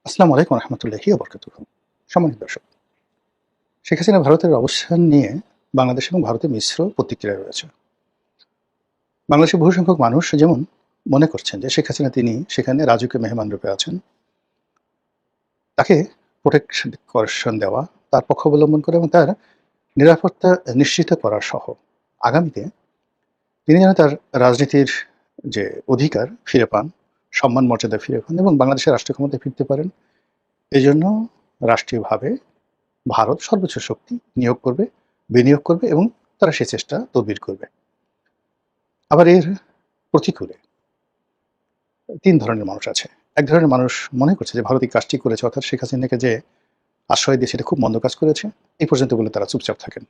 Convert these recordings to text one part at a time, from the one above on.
আসসালামু আলাইকুম রহমতুল্লাহি ওবরকাতুহু। সম্মানিত দর্শক, শেখ হাসিনা ভারতের অবস্থান নিয়ে বাংলাদেশ এবং ভারতের মিশ্র প্রতিক্রিয়া রয়েছে। বাংলাদেশের বহু সংখ্যক মানুষ যেমন মনে করছেন যে শেখ হাসিনা তিনি সেখানে রাজকীয় মেহমান রূপে আছেন, তাকে প্রোটেকশন দেওয়া, তার পক্ষ অবলম্বন করে এবং তার নিরাপত্তা নিশ্চিত করা সহ আগামীতে তিনি যেন তার রাজনীতির যে অধিকার ফিরে পান, সম্মান মর্যাদা ফিরে পান এবং বাংলাদেশের রাষ্ট্রীয় ক্ষমতায় ফিরতে পারেন। এই জন্য রাষ্ট্রীয়ভাবে ভারত সর্বোচ্চ শক্তি নিয়োগ করবে, বিনিয়োগ করবে এবং তারা সে চেষ্টা তদবির করবে। আবার এর প্রতিকূলে ৩ ধরনের মানুষ আছে। এক ধরনের মানুষ মনে করছে যে ভারত এই কাজটি করেছে, অর্থাৎ শেখ হাসিনাকে যে আশ্রয় দিয়ে সেটা খুব মন্দ কাজ করেছে, এই পর্যন্ত বলে তারা চুপচাপ থাকেন।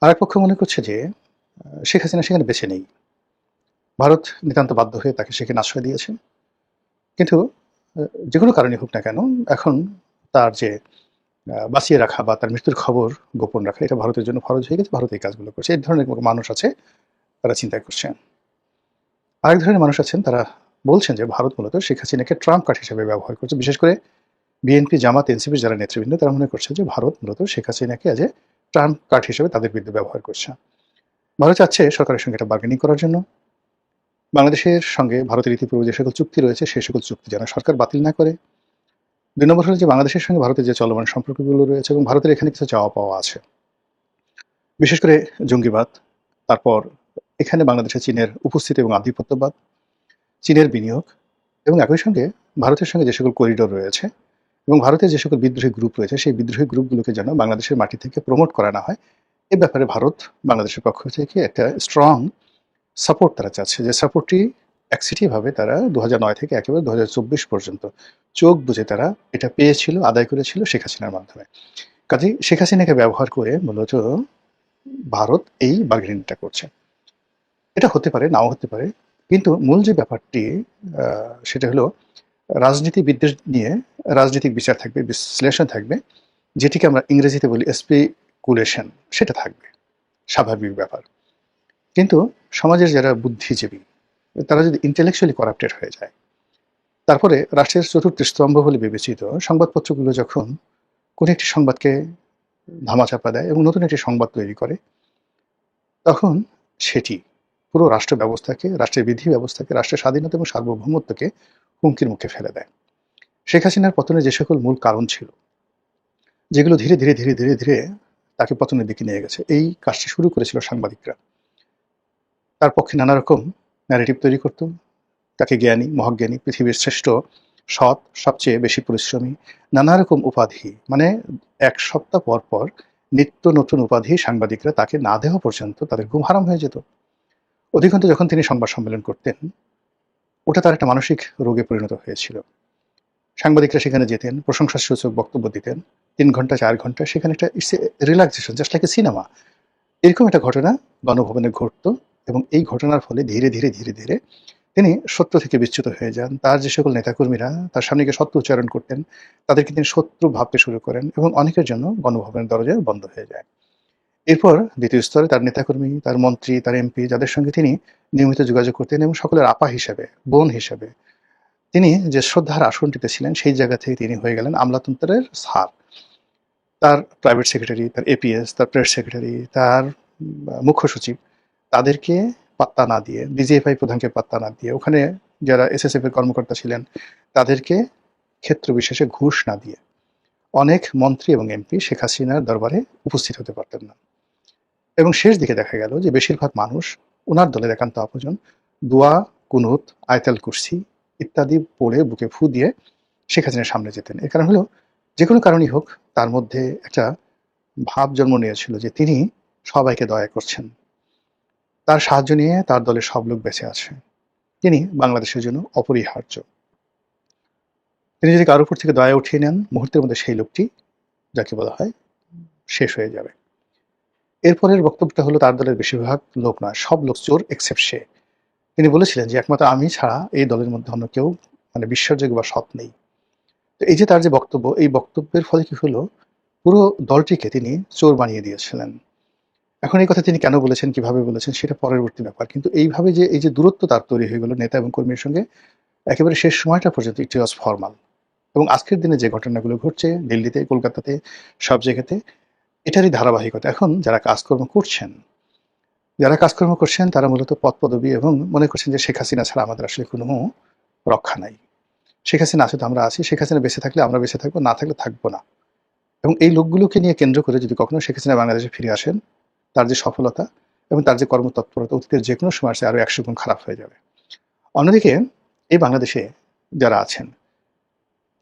আরেক পক্ষ মনে করছে যে শেখ হাসিনা সেখানে বেঁচে নেই, ভারত নিতান্ত বাধ্য হয়ে তাকে সেখানে আশ্রয় দিয়েছে। কিন্তু যে কোনো কারণে হোক না কেন, এখন তার যে বাঁচিয়ে রাখা বা তার মৃত্যুর খবর গোপন রাখা, এটা ভারতের জন্য ফরজ হয়ে গেছে, ভারত এই কাজগুলো করছে। এই ধরনের মানুষ আছে, তারা চিন্তা করছেন। আরেক ধরনের মানুষ আছেন, তারা বলছেন যে ভারত মূলত শেখ হাসিনাকে ট্রাম্প কার্ড হিসেবে ব্যবহার করছে। বিশেষ করে বিএনপি, জামাত, এনসিপির যারা নেতৃবৃন্দ, তারা মনে করছে যে ভারত মূলত শেখ হাসিনাকে এজ এ ট্রাম্প কার্ড হিসেবে তাদের বিরুদ্ধে ব্যবহার করছে। ভারত চাচ্ছে সরকারের সঙ্গে এটা বার্গেনিং করার জন্য। বাংলাদেশের সঙ্গে ভারতের ইতিপূর্বে যে সকল চুক্তি রয়েছে, সেই সকল চুক্তি যেন সরকার বাতিল না করে। ২ নম্বর হলো যে বাংলাদেশের সঙ্গে ভারতের যে চলমান সম্পর্কগুলো রয়েছে এবং ভারতের এখানে কিছু চাওয়া পাওয়া আছে, বিশেষ করে জঙ্গিবাদ, তারপর এখানে বাংলাদেশে চীনের উপস্থিতি এবং আধিপত্যবাদ, চীনের বিনিয়োগ এবং একই সঙ্গে ভারতের সঙ্গে যে সকল করিডোর রয়েছে এবং ভারতের যে সকল বিদ্রোহী গ্রুপ রয়েছে, সেই বিদ্রোহী গ্রুপগুলোকে যেন বাংলাদেশের মাটি থেকে প্রমোট করা না হয়, এ ব্যাপারে ভারত বাংলাদেশের পক্ষ থেকে একটা স্ট্রং সাপোর্ট তারা চাচ্ছে। যে সাপোর্টটি একসিটিভাবে তারা ২০০৯ থেকে একেবারে ২০২৪ পর্যন্ত চোখ বুজে তারা এটা পেয়েছিল, আদায় করেছিল শেখ হাসিনার মাধ্যমে। কাজেই শেখ হাসিনাকে ব্যবহার করে মূলত ভারত এই বার্গেনিংটা করছে। এটা হতে পারে, নাও হতে পারে, কিন্তু মূল যে ব্যাপারটি সেটা হলো রাজনীতিবিদদের নিয়ে রাজনৈতিক বিচার থাকবে, বিশ্লেষণ থাকবে, যেটিকে আমরা ইংরেজিতে বলি স্পেকুলেশন, সেটা থাকবে, স্বাভাবিক ব্যাপার। কিন্তু সমাজের যারা বুদ্ধিজীবী, তারা যদি ইন্টেলেকচুয়ালি করাপ্টেড হয়ে যায়, তারপরে রাষ্ট্রের চতুর্থ স্তম্ভ বলে বিবেচিত সংবাদপত্রগুলো যখন কোনো একটি সংবাদকে ধামাচাপা দেয় এবং নতুন একটি সংবাদ তৈরি করে, তখন সেটি পুরো রাষ্ট্র ব্যবস্থাকে, রাষ্ট্রের বিধি ব্যবস্থাকে, রাষ্ট্রের স্বাধীনতা এবং সার্বভৌমত্বকে হুমকির মুখে ফেলে দেয়। শেখ হাসিনার পতনের যে সকল মূল কারণ ছিল, যেগুলো ধীরে ধীরে ধীরে ধীরে ধীরে তাকে পতনের দিকে নিয়ে গেছে, এই কাজটি শুরু করেছিল সাংবাদিকরা। তার পক্ষে নানা রকম ন্যারেটিভ তৈরি করত, তাকে জ্ঞানী, মহাজ্ঞানী, পৃথিবীর শ্রেষ্ঠ, সৎ, সবচেয়ে বেশি পরিশ্রমী, নানা রকম উপাধি, মানে ১ সপ্তাহ পর পর নিত্য নতুন উপাধি সাংবাদিকরা তাকে না দেওয়া পর্যন্ত তাদের ঘুম হারাম হয়ে যেত। অধিকন্তু যখন তিনি সংবাদ সম্মেলন করতেন, ওটা তার একটা মানসিক রোগে পরিণত হয়েছিল। সাংবাদিকরা সেখানে যেতেন, প্রশংসাসূচক বক্তব্য দিতেন, ৩ ঘন্টা ৪ ঘন্টা, সেখানে একটা it's a relaxation, just like a cinema. এরকম একটা ঘটনা গণভবনে ঘটত এবং এই ঘটনার ফলে ধীরে ধীরে ধীরে ধীরে তিনি সত্য থেকে বিচ্যুত হয়ে যান। তার যে সকল নেতাকর্মীরা তার সামনে গিয়ে সত্য উচ্চারণ করতেন, তাদেরকে তিনি শত্রু ভাবতে শুরু করেন এবং অনেকের জন্য গণভবনের দরজা বন্ধ হয়ে যায়। এরপর দ্বিতীয় স্তরে তার নেতাকর্মী, তার মন্ত্রী, তার এমপি, যাদের সঙ্গে তিনি নিয়মিত যোগাযোগ করতেন এবং সকলের আপা হিসেবে, বোন হিসেবে তিনি যে শ্রদ্ধার আসনটিতে ছিলেন, সেই জায়গা থেকে তিনি হয়ে গেলেন আমলাতন্ত্রের স্যার। তার প্রাইভেট সেক্রেটারি, তার এপিএস, তার প্রেস সেক্রেটারি, তার মুখ্য সচিব, তাদেরকে পাত্তা না দিয়ে, ডিজিএফআই প্রধানকে পাত্তা না দিয়ে, ওখানে যারা এসএসএফ এর কর্মকর্তা ছিলেন তাদেরকে ক্ষেত্র বিশেষে ঘুষ না দিয়ে অনেক মন্ত্রী এবং এমপি শেখ হাসিনার দরবারে উপস্থিত হতে পারতেন না। এবং শেষ দিকে দেখা গেল যে বেশিরভাগ মানুষ ওনার দলের একান্ত আপনজন দোয়া, কুনুত, আয়তাল কুরসি ইত্যাদি পড়ে বুকে ফু দিয়ে শেখ হাসিনার সামনে যেতেন। এর কারণ হলো, যে কোনো কারণই হোক, তার মধ্যে একটা ভাব জন্ম নিয়েছিল যে তিনি সবাইকে দয়া করছেন, তার সাহায্য নিয়ে তার দলের সব লোক বেঁচে আছে, তিনি বাংলাদেশের জন্য অপরিহার্য। তিনি যদি কারোর উপর থেকে দয়া উঠিয়ে নেন, মুহূর্তের মধ্যে সেই লোকটি, যাকে বলা হয়, শেষ হয়ে যাবে। এরপরের বক্তব্যটা হলো, তার দলের বেশিরভাগ লোক নয়, সব লোক চোর এক্সেপ্ট সে। তিনি বলেছিলেন যে একমাত্র আমি ছাড়া এই দলের মধ্যে অন্য কেউ মানে বিশ্বাসযোগ্য বা সৎ নেই। তো এই যে তার যে বক্তব্য, এই বক্তব্যের ফলে কি হলো, পুরো দলটিকে তিনি চোর বানিয়ে দিয়েছিলেন। এখন এই কথা তিনি কেন বলেছেন, কিভাবে বলেছেন, সেটা পরবর্তী ব্যাপার। কিন্তু এইভাবে যে এই যে দূরত্ব তার তৈরি হয়ে গেল নেতা এবং কর্মীর সঙ্গে, একেবারে শেষ সময়টা পর্যন্ত ইট ওয়াজ ফর্মাল। এবং আজকের দিনে যে ঘটনাগুলো ঘটছে দিল্লিতে, কলকাতাতে, সব জায়গাতে, এটারই ধারাবাহিকতা। এখন যারা কাজকর্ম করছেন তারা মূলত পদপদবী এবং মনে করছেন যে শেখ হাসিনা ছাড়া আমাদের আসলে কোনো রক্ষা নাই। শেখ হাসিনা আছে তো আমরা আছি, শেখ হাসিনা বেঁচে থাকলে আমরা বেঁচে থাকবো, না থাকলে থাকবো না। এবং এই লোকগুলোকে নিয়ে কেন্দ্র করে যদি কখনো শেখ হাসিনা বাংলাদেশে ফিরে আসেন, তার যে সফলতা এবং তার যে কর্মতৎপরতা অতীতের যে কোনো সময় আরও 100 গুণ খারাপ হয়ে যাবে। অন্যদিকে এই বাংলাদেশে যারা আছেন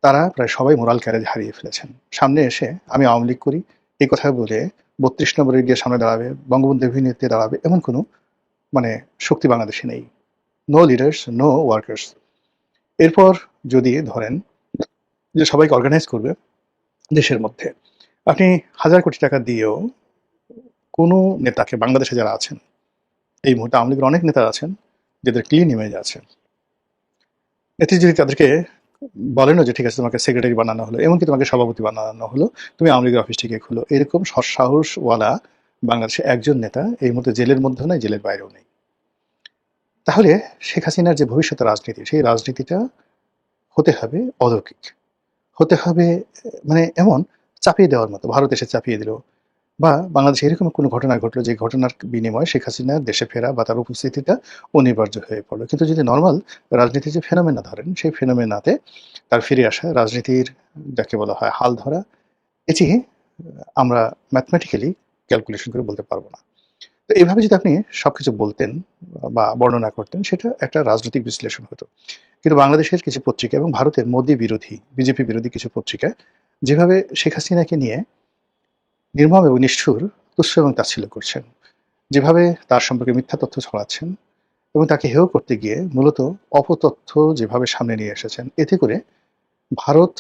তারা প্রায় সবাই মোরাল ক্যারেজ হারিয়ে ফেলেছেন। সামনে এসে আমি আওয়ামী লীগ করি এই কথা বলে 32 নম্বরে গিয়ে সামনে দাঁড়াবে, বঙ্গবন্ধু অভিনীতিতে দাঁড়াবে, এমন কোনো শক্তি বাংলাদেশে নেই। No leaders, no workers. এরপর যদি ধরেন যে সবাইকে অর্গানাইজ করবে দেশের মধ্যে, আপনি 1000 কোটি টাকা দিয়েও কোনো নেতাকে, বাংলাদেশে যারা আছেন এই মুহূর্তে আওয়ামী লীগের অনেক নেতা আছেন যাদের ক্লিন ইমেজ আছে, নেত্রী যদি তাদেরকে বলেনও যে ঠিক আছে তোমাকে সেক্রেটারি বানানো হলো, এমনকি তোমাকে সভাপতি বানানো হলো, তুমি আওয়ামী লীগের অফিস থেকে খুলো, এরকম সাহসওয়ালা বাংলাদেশে একজন নেতা এই মুহূর্তে জেলের মধ্যেও নেই, জেলের বাইরেও নেই। তাহলে শেখ হাসিনার যে ভবিষ্যতের রাজনীতি, সেই রাজনীতিটা হতে হবে অলৌকিক, হতে হবে এমন চাপিয়ে দেওয়ার মতো। ভারত এসে চাপিয়ে দিল, বা বাংলাদেশে এরকম কোনো ঘটনা ঘটলো যে ঘটনার বিনিময়ে শেখ হাসিনার দেশে ফেরা বা তার উপস্থিতিটা অনিবার্য হয়ে পড়লো। কিন্তু যদি নর্মাল রাজনীতির যে ফেনোমেনা ধরেন, সেই ফেনোমেনাতে তার ফিরে আসা, রাজনীতির যাকে বলা হয় হাল ধরা, এটি আমরা ম্যাথমেটিক্যালি ক্যালকুলেশন করে বলতে পারবো না। তো এইভাবে যদি আপনি সবকিছু বলতেন বা বর্ণনা করতেন, সেটা একটা রাজনৈতিক বিশ্লেষণ হতো। কিন্তু বাংলাদেশের কিছু পত্রিকা এবং ভারতের মোদী বিরোধী, বিজেপি বিরোধী কিছু পত্রিকা যেভাবে শেখ হাসিনাকে নিয়ে নির্মম এবং নিষ্ঠুর তুচ্ছ এবং তাচ্ছিল্য করছেন, যেভাবে তার সম্পর্কে মিথ্যা তথ্য ছড়াচ্ছেন এবং তাকে হেয় করতে গিয়ে মূলত অপতথ্য যেভাবে সামনে নিয়ে এসেছেন, এতে করে ভারত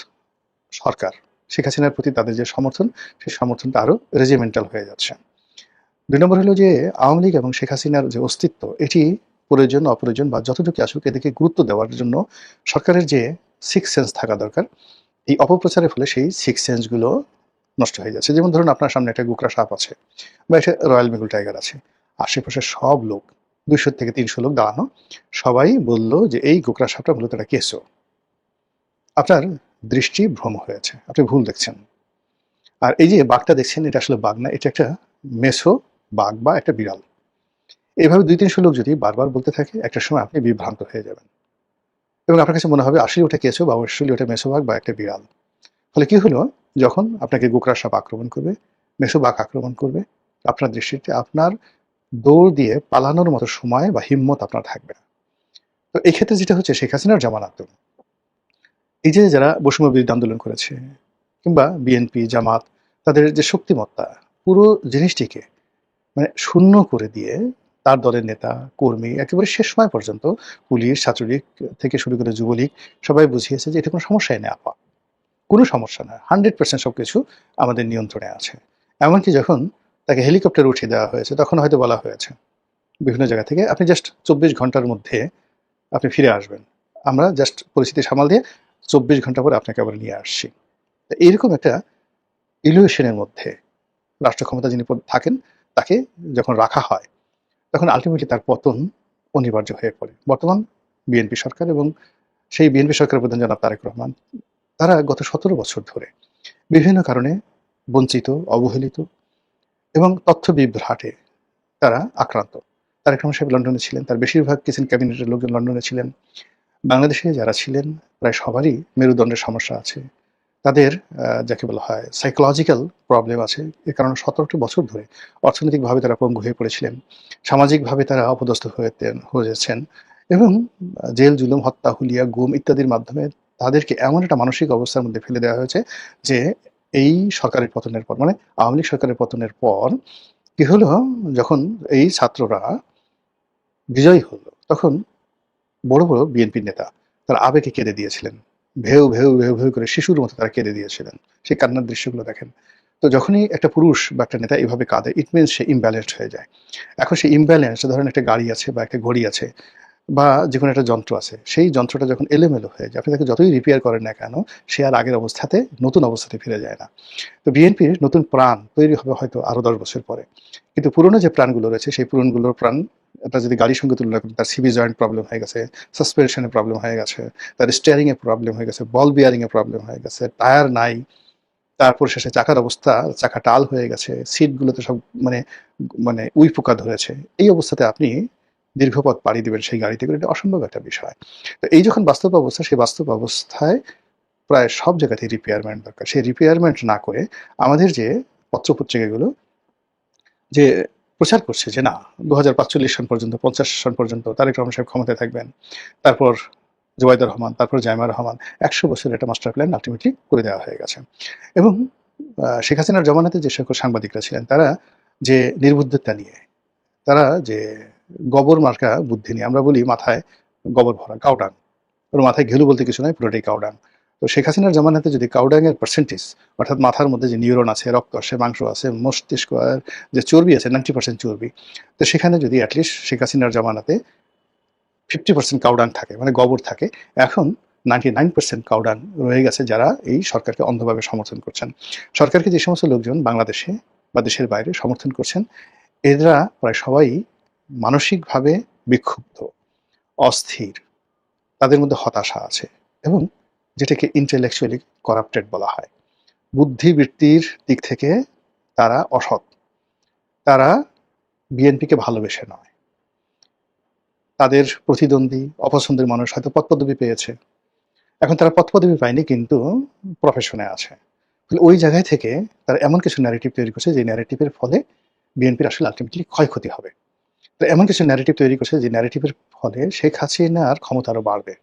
সরকার শেখ হাসিনার প্রতি তাদের যে সমর্থন, সেই সমর্থনটা আরও রেজিমেন্টাল হয়ে যাচ্ছে। 2 নম্বর হলো যে আওয়ামী লীগ এবং শেখ হাসিনার যে অস্তিত্ব, এটি প্রয়োজন অপ্রয়োজন বা যতটুকু আসুক এদিকে গুরুত্ব দেওয়ার জন্য সরকারের যে সিক্স সেন্স থাকা দরকার, এই অপপ্রচারের ফলে সেই সিক্স সেন্সগুলো নষ্ট হয়ে যাচ্ছে। যেমন ধরুন আপনার সামনে একটা গোকরা সাপ আছে বা একটা রয়্যাল বেঙ্গল টাইগার আছে, আশেপাশে সব লোক 200 থেকে 300 লোক দাঁড়ানো, সবাই বলল যে এই গোকরা সাপটা মূলত একটা কেঁচো। আপনার দৃষ্টি ভ্রম হয়েছে, আপনি ভুল দেখছেন। আর এই যে বাঘটা দেখছেন, এটা আসলে বাঘ না, এটা একটা মেসো বাঘ বা একটা বিড়াল। এভাবে 200-300 লোক যদি বারবার বলতে থাকে, একটা সময় আপনি বিভ্রান্ত হয়ে যাবেন এবং আপনার কাছে মনে হবে আসলে ওটা কেঁচো বা আসলে ওটা মেসো বাঘ বা একটা বিড়াল। ফলে কি হলো, যখন আপনাকে গোকরা সাপ আক্রমণ করবে, মেসো বাঘ আক্রমণ করবে, আপনার দৃষ্টিতে আপনার দৌড় দিয়ে পালানোর মতো সময় বা হিম্মত আপনার থাকবে না। তো এই ক্ষেত্রে যেটা হচ্ছে, শেখ হাসিনার জামানাত, এই যে যারা বৈষম্য বিরোধী আন্দোলন করেছে কিংবা বিএনপি, জামাত, তাদের যে শক্তিমত্তা, পুরো জিনিসটিকে শূন্য করে দিয়ে তার দলের নেতা কর্মী একেবারে শেষ সময় পর্যন্ত পুলিশ, ছাত্রলীগ থেকে শুরু করে যুবলীগ সবাই বুঝিয়েছে যে এটা কোনো সমস্যাই নেই আপা, কোনো সমস্যা না, 100% সবকিছু আমাদের নিয়ন্ত্রণে আছে। এমনকি যখন তাকে হেলিকপ্টারে উঠিয়ে দেওয়া হয়েছে, তখন হয়তো বলা হয়েছে বিভিন্ন জায়গা থেকে আপনি জাস্ট 24 ঘন্টার মধ্যে আপনি ফিরে আসবেন, আমরা জাস্ট পরিস্থিতি সামাল দিয়ে 24 ঘন্টা পরে আপনাকে আবার নিয়ে আসছি। এইরকম একটা ইলিউশনের মধ্যে রাষ্ট্র ক্ষমতা যিনি থাকেন, তাকে যখন রাখা হয়, তখন আলটিমেটলি তার পতন অনিবার্য হয়ে পড়ে। বর্তমান বিএনপি সরকার এবং সেই বিএনপি সরকারের প্রধান জনাব তারেক রহমান, তারা গত 17 বছর ধরে বিভিন্ন কারণে বঞ্চিত, অবহেলিত এবং তথ্য বিভ্রাটে তারা আক্রান্ত। তারেক রহমান সাহেব লন্ডনে ছিলেন, তার বেশিরভাগ কিছু ক্যাবিনেটের লোকজন লন্ডনে ছিলেন। বাংলাদেশে যারা ছিলেন প্রায় সবারই মেরুদণ্ডের সমস্যা আছে, তাদের যাকে বলা হয় সাইকোলজিক্যাল প্রবলেম আছে। এ কারণে 17টি বছর ধরে অর্থনৈতিকভাবে তারা পঙ্গু হয়ে পড়েছিলেন, সামাজিকভাবে তারা অপদস্থ হয়েছেন এবং জেল, জুলুম, হত্যা, হুলিয়া, গুম ইত্যাদির মাধ্যমে তাদেরকে এমন একটা মানসিক অবস্থার মধ্যে ফেলে দেওয়া হয়েছে যে এই সরকারের পতনের পর, আওয়ামী লীগ সরকারের পতনের পর কি হলো, যখন এই ছাত্ররা বিজয়ী হলো, তখন বড় বড় বিএনপির নেতা তারা আবেগে কেঁদে দিয়েছিলেন, ভেউ ভেউ ভেউ ভেউ করে শিশুর মতো তারা কেঁদে দিয়েছিলেন। সেই কান্নার দৃশ্যগুলো দেখেন। তো যখনই একটা পুরুষ বা একটা নেতা এভাবে কাঁদে, ইট মিনস সে ইমব্যালেন্সড হয়ে যায়। এখন সেই ইমব্যালেন্স, ধরেন একটা গাড়ি আছে বা একটা ঘড়ি আছে, বা যে কোনো একটা যন্ত্র আছে, সেই যন্ত্রটা যখন এলোমেলো হয়ে যায়, আপনি তাকে যতই রিপেয়ার করেন না কেন, সে আর আগের অবস্থাতে, নতুন অবস্থাতে ফিরে যায় না। তো বিএনপির নতুন প্রাণ তৈরি হবে হয়তো আরো ১০ বছর পরে। কিন্তু পুরনো যে প্রাণগুলো রয়েছে, সেই পুরনোগুলোর প্রাণ, আপনার যদি গাড়ির সঙ্গে তুলনা করেন, তার সিবি জয়েন্ট প্রবলেম হয়ে গেছে, সাসপেনশনে প্রবলেম হয়ে গেছে, তার স্টিয়ারিং এ প্রবলেম হয়ে গেছে, বল বিয়ারিং এ প্রবলেম হয়ে গেছে, টায়ার নাই, তারপর শেষে চাকার অবস্থা, চাকা টাল হয়ে গেছে, সিটগুলোতে সব মানে মানে উইপোকা ধরেছে। এই অবস্থাতে আপনি দীর্ঘ পথ পাড়ি দিবেন সেই গাড়িতে করে, এটা অসম্ভব একটা বিষয়। তো এই যখন বাস্তব অবস্থা, সেই বাস্তব অবস্থায় প্রায় সব জায়গাতেই রিপেয়ারমেন্ট দরকার। সেই রিপেয়ারমেন্ট না করে আমাদের যে পত্র-পত্রিকাগুলো যে প্রচার করছে যে না, ২০৪৫ সন পর্যন্ত, ৫০ সন পর্যন্ত তারেক রহমান সাহেব ক্ষমতায় থাকবেন। তারপর জুবাইদুর রহমান, তারপর জাইমা রহমান। ১০০ বছরের একটা মাস্টার প্ল্যান আল্টিমেটলি করে দেওয়া হয়ে গেছে। এবং শেখ হাসিনার জমানাতে যে সকল সাংবাদিকরা ছিলেন, তারা যে নির্বুদ্ধিতা নিয়ে, তারা যে গোবর মার্কা বুদ্ধি নিয়ে, আমরা বলি মাথায় গোবর ভরা, কাউডাং। ওর মাথায় ঘেলু বলতে কিছু নয়, পুরোটাই কাউডাং। তো শেখ হাসিনার জামানাতে যদি কাউডাং এর পার্সেন্টেজ, অর্থাৎ মাথার মধ্যে যে নিউরন আছে, রক্ত আছে, মাংস আছে, মস্তিষ্ক আর যে চর্বি আছে, 90% চর্বি, তো সেখানে যদি অ্যাটলিস্ট শেখ হাসিনার জামানাতে 50% কাউডাং থাকে, মানে গোবর থাকে, এখন 99% কাউডাং রয়ে গেছে, যারা এই সরকারকে অন্ধভাবে সমর্থন করছেন। সরকারকে যে সমস্ত লোকজন বাংলাদেশে বা দেশের বাইরে সমর্থন করছেন, এরা প্রায় সবাই মানসিকভাবে বিক্ষুব্ধ, অস্থির, তাদের মধ্যে হতাশা আছে, এবং যেটাকে ইন্টেলেকচুয়ালি করাপ্টেড বলা হয়। বুদ্ধিবৃত্তির দিক থেকে তারা অসৎ। তারা বিএনপিকে ভালোবেসে নয়, তাদের প্রতিদ্বন্দ্বী, অপছন্দের মানুষ হয়তো পদপদবি পেয়েছে, এখন তারা পদপদবি পায়নি, কিন্তু প্রফেশনে আছে। ওই জায়গায় থেকে তারা এমন কিছু ন্যারেটিভ তৈরি করছে, যে ন্যারেটিভের ফলে বিএনপির আসলে আলটিমেটলি ক্ষয়ক্ষতি হবে। তো এমন কিছু ন্যারেটিভ তৈরি করছে, যে ন্যারেটিভের ফলে শেখ হাসিনার ক্ষমতা আরো বাড়বে,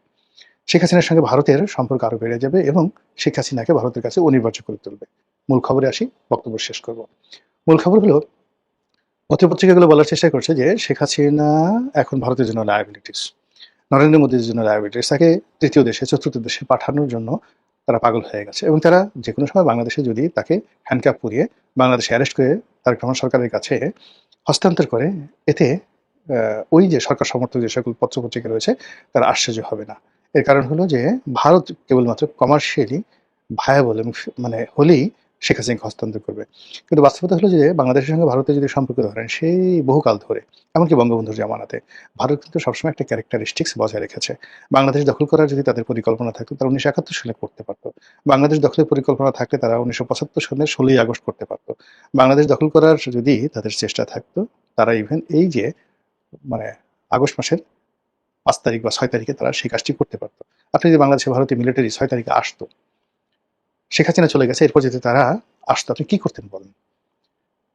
শেখ হাসিনার সঙ্গে ভারতের সম্পর্ক আরো বেড়ে যাবে, এবং শেখ হাসিনাকে ভারতের কাছে অনিবার্য করে তুলবে। মূল খবরে আসি, বক্তব্য শেষ করব। মূল খবর হলো, পত্রপত্রিকাগুলো বলার চেষ্টা করছে যে শেখ হাসিনা এখন ভারতের জন্য লায়াবিলিটিস, নরেন্দ্র মোদীর জন্য লায়াবিলিটিস, তাকে তৃতীয় দেশে, চতুর্থ দেশে পাঠানোর জন্য তারা পাগল হয়ে গেছে, এবং তারা যে কোনো সময় বাংলাদেশে যদি তাকে হ্যান্ডকাপ পরিয়ে বাংলাদেশে অ্যারেস্ট করে তারেক রহমান সরকারের কাছে হস্তান্তর করে, এতে ওই যে সরকার সমর্থক যে সকল পত্রপত্রিকা রয়েছে, তারা আশ্চর্য হবে না। এর কারণ হলো যে ভারত কেবলমাত্র কমার্শিয়ালি ভায়াবল এবং মানে হলেই শেখ হাসিনাকে হস্তান্তর করবে। কিন্তু বাস্তবতা হলো যে বাংলাদেশের সঙ্গে ভারতের যদি সম্পর্ক ধরেন, সেই বহুকাল ধরে, এমনকি বঙ্গবন্ধুর জামানাতে, ভারত কিন্তু সবসময় একটা ক্যারেক্টারিস্টিক্স বজায় রেখেছে। বাংলাদেশ দখল করার যদি তাদের পরিকল্পনা থাকতো, তারা ১৯৭১ সালে করতে পারতো। বাংলাদেশ দখলের পরিকল্পনা থাকলে তারা ১৯৭৫ সালের ১৬ই আগস্ট করতে পারতো। বাংলাদেশ দখল করার যদি তাদের চেষ্টা থাকতো, তারা ইভেন এই যে মানে আগস্ট মাসের ৫ তারিখ বা ৬ তারিখে তারা সেই কাজটি করতে পারতো। আপনি যদি বাংলাদেশে ভারতীয় মিলিটারি ৬ তারিখে আসতো, শেখ হাসিনা চলে গেছে, এরপর যদি তারা আসতো, আপনি কি করতেন বলেন?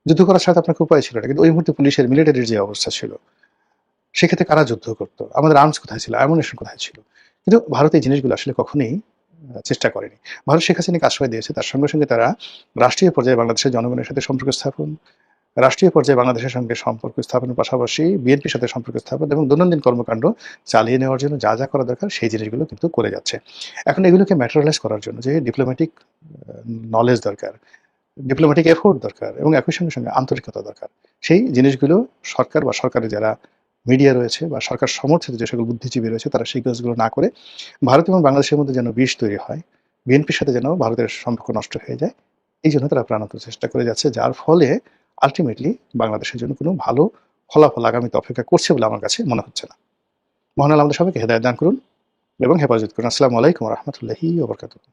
যুদ্ধ করার সাথে আপনার উপায় ছিল না, কিন্তু ওই মুহূর্তে পুলিশের, মিলিটারির যে অবস্থা ছিল, সেক্ষেত্রে কারা যুদ্ধ করতো? আমাদের আর্মস কোথায় ছিল? অ্যামুনিশন কোথায় ছিল? কিন্তু ভারত এই জিনিসগুলো আসলে কখনোই চেষ্টা করেনি। ভারত শেখ হাসিনাকে আশ্রয় দিয়েছে, তার সঙ্গে সঙ্গে তারা রাষ্ট্রীয় পর্যায়ে বাংলাদেশের জনগণের সাথে সম্পর্ক স্থাপন, রাষ্ট্রীয় পর্যায়ে বাংলাদেশের সঙ্গে সম্পর্ক স্থাপনের পাশাপাশি বিএনপির সাথে সম্পর্ক স্থাপন এবং দৈনন্দিন কর্মকাণ্ড চালিয়ে নেওয়ার জন্য যা যা করা দরকার, সেই জিনিসগুলো কিন্তু করে যাচ্ছে। এখন এগুলোকে ম্যাটেরিয়ালাইজ করার জন্য যে ডিপ্লোম্যাটিক নলেজ দরকার, ডিপ্লোম্যাটিক এফোর্ট দরকার, এবং একই সঙ্গে সঙ্গে আন্তরিকতা দরকার। সেই জিনিসগুলো সরকার বা সরকারের যারা মিডিয়া রয়েছে বা সরকার সমর্থিত যে সকল বুদ্ধিজীবী রয়েছে, তারা সেই কাজগুলো না করে ভারত এবং বাংলাদেশের মধ্যে যেন বিষ তৈরি হয়, বিএনপির সাথে যেন ভারতের সম্পর্ক নষ্ট হয়ে যায়, এই জন্য তারা প্রাণান্ত চেষ্টা করে যাচ্ছে, যার ফলে আলটিমেটলি বাংলাদেশের জন্য কোনো ভালো ফলাফল আগামীতে অপেক্ষা করছে বলে আমার কাছে মনে হচ্ছে না। মহান আল্লাহ আমাদের সবাইকে হেদায়েত দান করুন এবং হেফাজত করুন। আসসালামু আলাইকুম ওয়া রাহমাতুল্লাহি ওয়া বারাকাতুহু।